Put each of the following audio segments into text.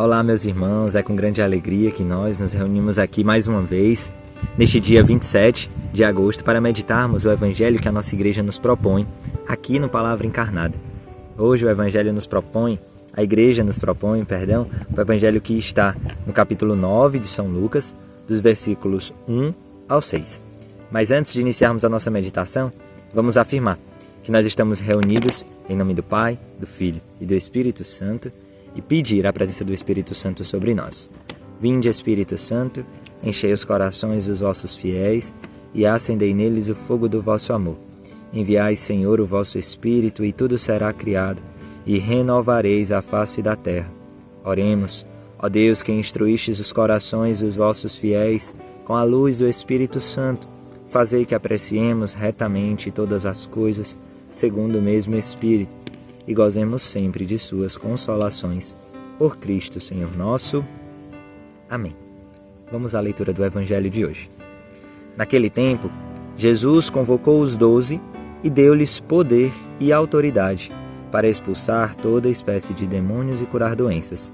Olá, meus irmãos, é com grande alegria que nós nos reunimos aqui mais uma vez, neste dia 27 de agosto, para meditarmos o Evangelho que a nossa igreja nos propõe, aqui no Palavra Encarnada. Hoje o Evangelho a igreja nos propõe, o Evangelho que está no capítulo 9 de São Lucas, dos versículos 1 ao 6. Mas antes de iniciarmos a nossa meditação, vamos afirmar que nós estamos reunidos em nome do Pai, do Filho e do Espírito Santo e pedir a presença do Espírito Santo sobre nós. Vinde, Espírito Santo, enchei os corações dos vossos fiéis e acendei neles o fogo do vosso amor. Enviai, Senhor, o vosso Espírito e tudo será criado e renovareis a face da terra. Oremos, ó Deus, que instruístes os corações dos vossos fiéis com a luz do Espírito Santo, fazei que apreciemos retamente todas as coisas segundo o mesmo Espírito, e gozemos sempre de suas consolações. Por Cristo, Senhor nosso. Amém. Vamos à leitura do Evangelho de hoje. Naquele tempo, Jesus convocou os 12 e deu-lhes poder e autoridade para expulsar toda espécie de demônios e curar doenças.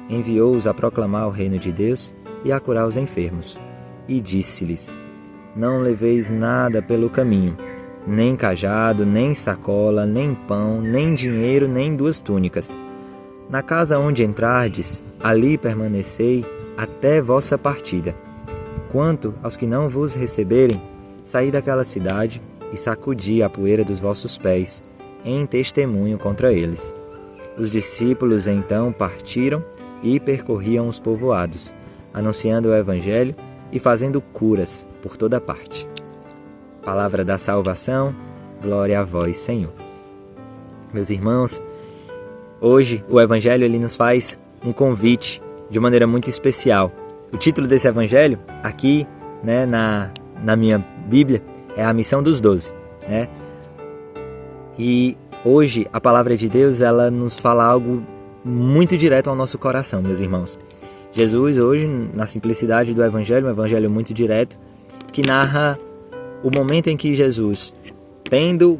Enviou-os a proclamar o reino de Deus e a curar os enfermos. E disse-lhes: Não leveis nada pelo caminho, nem cajado, nem sacola, nem pão, nem dinheiro, nem 2 túnicas. Na casa onde entrardes, ali permanecei até vossa partida. Quanto aos que não vos receberem, saí daquela cidade e sacudi a poeira dos vossos pés, em testemunho contra eles. Os discípulos então partiram e percorriam os povoados, anunciando o Evangelho e fazendo curas por toda parte. Palavra da salvação, glória a vós, Senhor. Meus irmãos, hoje o Evangelho ele nos faz um convite de maneira muito especial. O título desse Evangelho, aqui na minha Bíblia, é a missão dos 12. E hoje a palavra de Deus ela nos fala algo muito direto ao nosso coração, meus irmãos. Jesus hoje, na simplicidade do Evangelho, um Evangelho muito direto, que narra o momento em que Jesus, tendo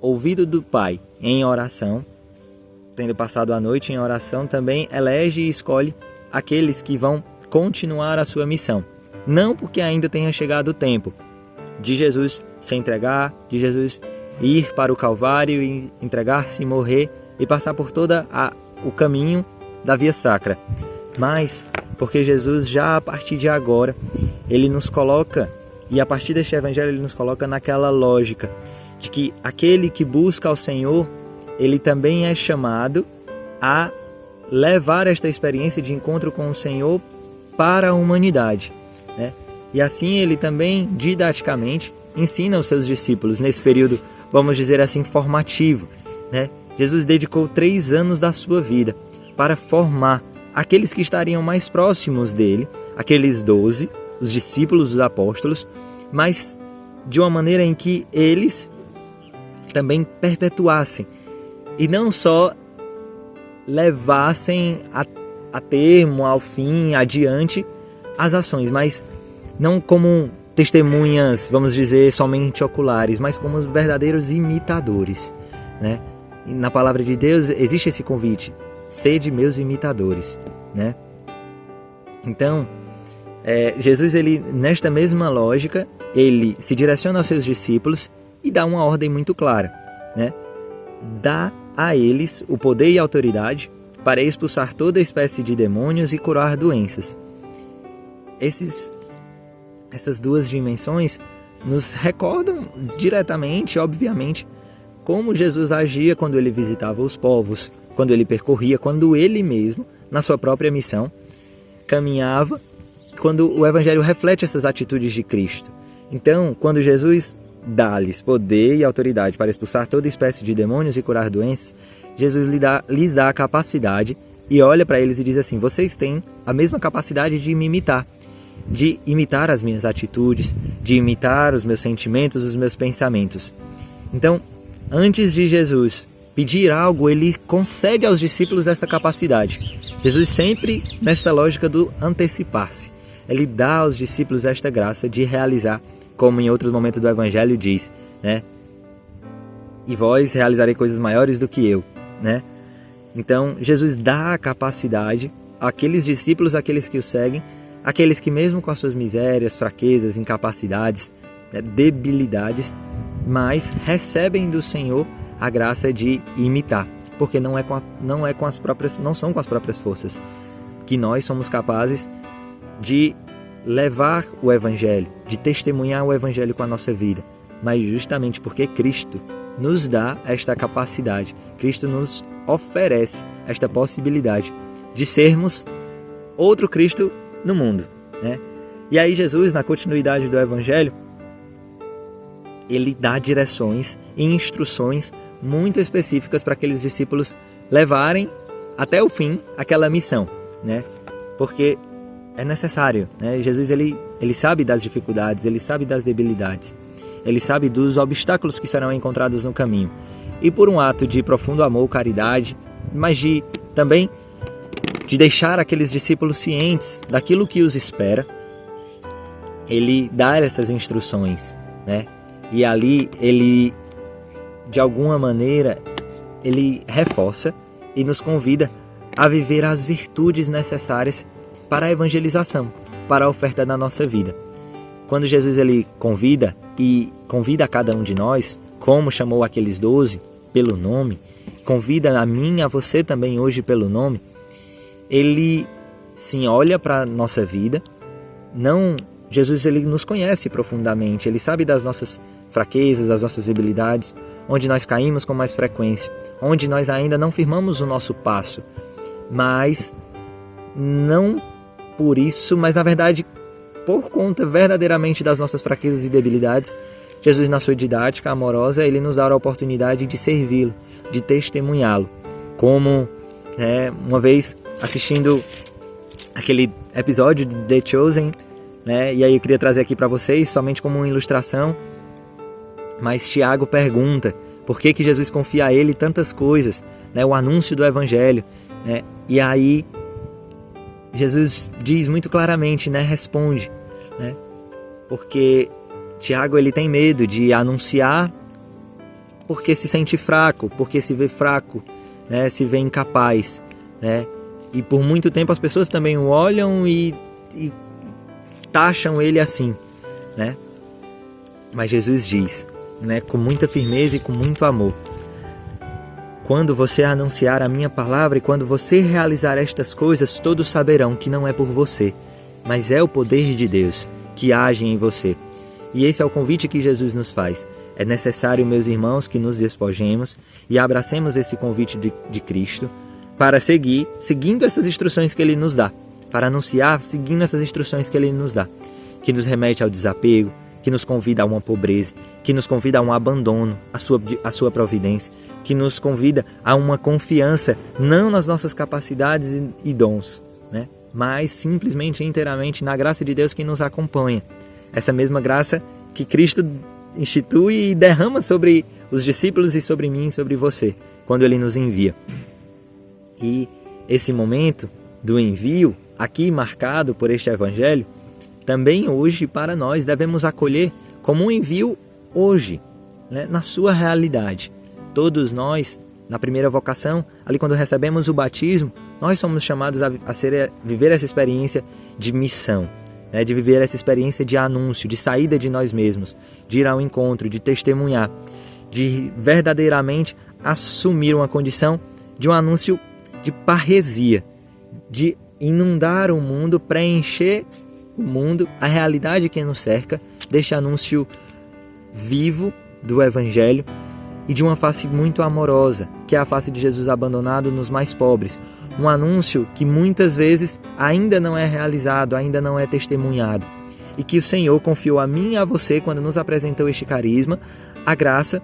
ouvido do Pai em oração, tendo passado a noite em oração, também elege e escolhe aqueles que vão continuar a sua missão. Não porque ainda tenha chegado o tempo de Jesus se entregar, de Jesus ir para o Calvário e entregar-se, morrer e passar por todo o caminho da via sacra, mas porque Jesus já a partir de agora, ele nos coloca, e a partir deste Evangelho ele nos coloca naquela lógica de que aquele que busca ao Senhor, ele também é chamado a levar esta experiência de encontro com o Senhor para a humanidade, E assim ele também, didaticamente, ensina aos seus discípulos, nesse período, vamos dizer assim, formativo, Jesus dedicou 3 anos da sua vida para formar aqueles que estariam mais próximos dele, aqueles 12, os discípulos, os apóstolos, mas de uma maneira em que eles também perpetuassem e não só levassem a termo, ao fim, adiante as ações, mas não como testemunhas, vamos dizer, somente oculares, mas como verdadeiros imitadores, E na palavra de Deus existe esse convite: sede meus imitadores, Então, Jesus, ele, nesta mesma lógica, ele se direciona aos seus discípulos e dá uma ordem muito clara, Dá a eles o poder e a autoridade para expulsar toda espécie de demônios e curar doenças. Essas 2 dimensões nos recordam diretamente, obviamente, como Jesus agia quando ele visitava os povos, quando ele percorria, quando ele mesmo, na sua própria missão, caminhava, quando o Evangelho reflete essas atitudes de Cristo. Então, quando Jesus dá-lhes poder e autoridade para expulsar toda espécie de demônios e curar doenças, Jesus lhes dá a capacidade e olha para eles e diz assim: vocês têm a mesma capacidade de me imitar, de imitar as minhas atitudes, de imitar os meus sentimentos, os meus pensamentos. Então, antes de Jesus pedir algo, ele concede aos discípulos essa capacidade. Jesus sempre nesta lógica do antecipar-se. Ele dá aos discípulos esta graça de realizar, como em outros momentos do Evangelho diz, E vós realizarei coisas maiores do que eu, Então, Jesus dá a capacidade aqueles discípulos, aqueles que o seguem, aqueles que mesmo com as suas misérias, fraquezas, incapacidades, debilidades, mas recebem do Senhor a graça de imitar, porque não são com as próprias forças que nós somos capazes de levar o Evangelho, de testemunhar o Evangelho com a nossa vida, mas justamente porque Cristo nos dá esta capacidade, Cristo nos oferece esta possibilidade de sermos outro Cristo no mundo, né? E aí Jesus, na continuidade do Evangelho, ele dá direções e instruções muito específicas para aqueles discípulos levarem até o fim aquela missão, né? Porque é necessário, né? Jesus ele sabe das dificuldades, ele sabe das debilidades, ele sabe dos obstáculos que serão encontrados no caminho. E por um ato de profundo amor, caridade, mas também de deixar aqueles discípulos cientes daquilo que os espera, ele dá essas instruções, né? E ali ele, de alguma maneira, ele reforça e nos convida a viver as virtudes necessárias para a evangelização, para a oferta da nossa vida. Quando Jesus ele convida a cada um de nós, como chamou aqueles 12 pelo nome, convida a mim e a você também hoje pelo nome, ele sim olha para a nossa vida. Jesus ele nos conhece profundamente, ele sabe das nossas fraquezas, das nossas debilidades, onde nós caímos com mais frequência, onde nós ainda não firmamos o nosso passo, mas não por isso, mas na verdade por conta verdadeiramente das nossas fraquezas e debilidades, Jesus na sua didática amorosa, ele nos dá a oportunidade de servi-lo, de testemunhá-lo, como uma vez assistindo aquele episódio de The Chosen, né? E aí eu queria trazer aqui para vocês, somente como uma ilustração, mas Tiago pergunta por que Jesus confia a ele tantas coisas, né? O anúncio do Evangelho, né? E aí Jesus diz muito claramente, né? Responde, né? Porque Tiago ele tem medo de anunciar porque se sente fraco, porque se vê fraco, né? Se vê incapaz, né? E por muito tempo as pessoas também o olham e taxam ele assim, né? Mas Jesus diz, né, com muita firmeza e com muito amor: quando você anunciar a minha palavra e quando você realizar estas coisas, todos saberão que não é por você, mas é o poder de Deus que age em você. E esse é o convite que Jesus nos faz. É necessário, meus irmãos, que nos despojemos e abracemos esse convite de Cristo para seguindo essas instruções que Ele nos dá, para anunciar, seguindo essas instruções que Ele nos dá, que nos remete ao desapego, que nos convida a uma pobreza, que nos convida a um abandono à sua providência, que nos convida a uma confiança não nas nossas capacidades e dons, né? Mas simplesmente e inteiramente na graça de Deus que nos acompanha. Essa mesma graça que Cristo institui e derrama sobre os discípulos e sobre mim e sobre você, quando Ele nos envia. E esse momento do envio, aqui marcado por este Evangelho, também hoje para nós devemos acolher como um envio hoje, né, na sua realidade. Todos nós, na primeira vocação, ali quando recebemos o batismo, nós somos chamados a viver essa experiência de missão, né, de viver essa experiência de anúncio, de saída de nós mesmos, de ir ao encontro, de testemunhar, de verdadeiramente assumir uma condição de um anúncio de parresia, de inundar o mundo, preencher o mundo, a realidade que nos cerca, deste anúncio vivo do Evangelho e de uma face muito amorosa, que é a face de Jesus abandonado nos mais pobres. Um anúncio que muitas vezes ainda não é realizado, ainda não é testemunhado. E que o Senhor confiou a mim e a você, quando nos apresentou este carisma, a graça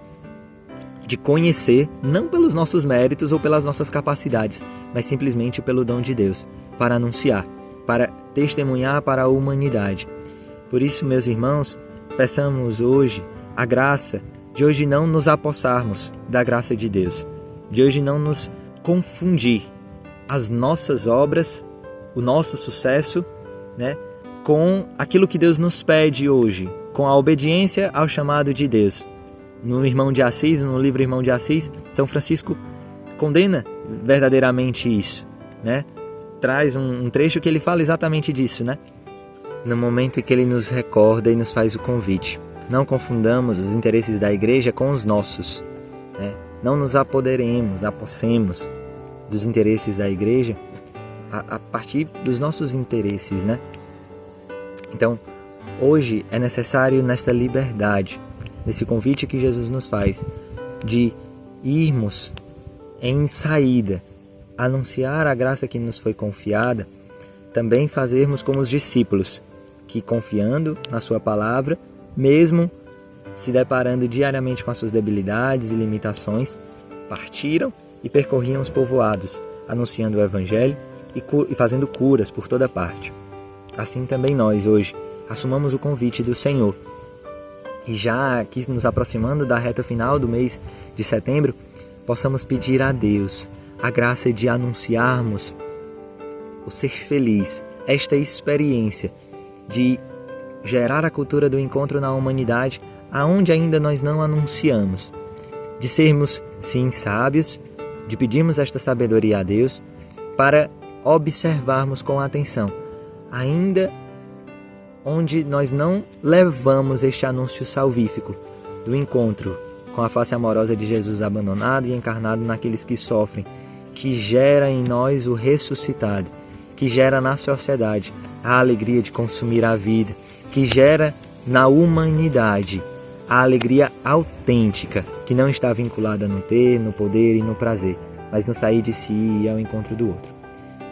de conhecer, não pelos nossos méritos ou pelas nossas capacidades, mas simplesmente pelo dom de Deus, para anunciar, para testemunhar para a humanidade. Por isso, meus irmãos, peçamos hoje a graça de hoje não nos apossarmos da graça de Deus, de hoje não nos confundir as nossas obras, o nosso sucesso, né, com aquilo que Deus nos pede hoje, com a obediência ao chamado de Deus. No Irmão de Assis, no livro Irmão de Assis, São Francisco condena verdadeiramente isso, né? traz um trecho que ele fala exatamente disso, né? No momento em que ele nos recorda e nos faz o convite. Não confundamos os interesses da igreja com os nossos, né? Não nos apossemos dos interesses da igreja a partir dos nossos interesses, né? Então, hoje é necessário, nesta liberdade, nesse convite que Jesus nos faz, de irmos em saída, anunciar a graça que nos foi confiada, também fazermos como os discípulos, que confiando na sua palavra, mesmo se deparando diariamente com as suas debilidades e limitações, partiram e percorriam os povoados, anunciando o Evangelho e fazendo curas por toda parte. Assim também nós, hoje, assumamos o convite do Senhor. E já aqui nos aproximando da reta final do mês de setembro, possamos pedir a Deus a graça de anunciarmos o ser feliz, esta experiência de gerar a cultura do encontro na humanidade, aonde ainda nós não anunciamos, de sermos, sim, sábios, de pedirmos esta sabedoria a Deus, para observarmos com atenção, ainda onde nós não levamos este anúncio salvífico do encontro com a face amorosa de Jesus abandonado e encarnado naqueles que sofrem, que gera em nós o ressuscitado, que gera na sociedade a alegria de consumir a vida, que gera na humanidade a alegria autêntica, que não está vinculada no ter, no poder e no prazer, mas no sair de si e ao encontro do outro.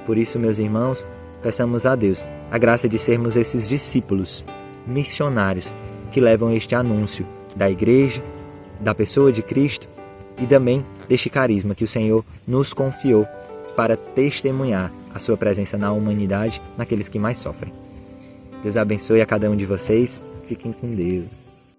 Por isso, meus irmãos, peçamos a Deus a graça de sermos esses discípulos, missionários, que levam este anúncio da igreja, da pessoa de Cristo e também deste carisma que o Senhor nos confiou para testemunhar a sua presença na humanidade, naqueles que mais sofrem. Deus abençoe a cada um de vocês. Fiquem com Deus.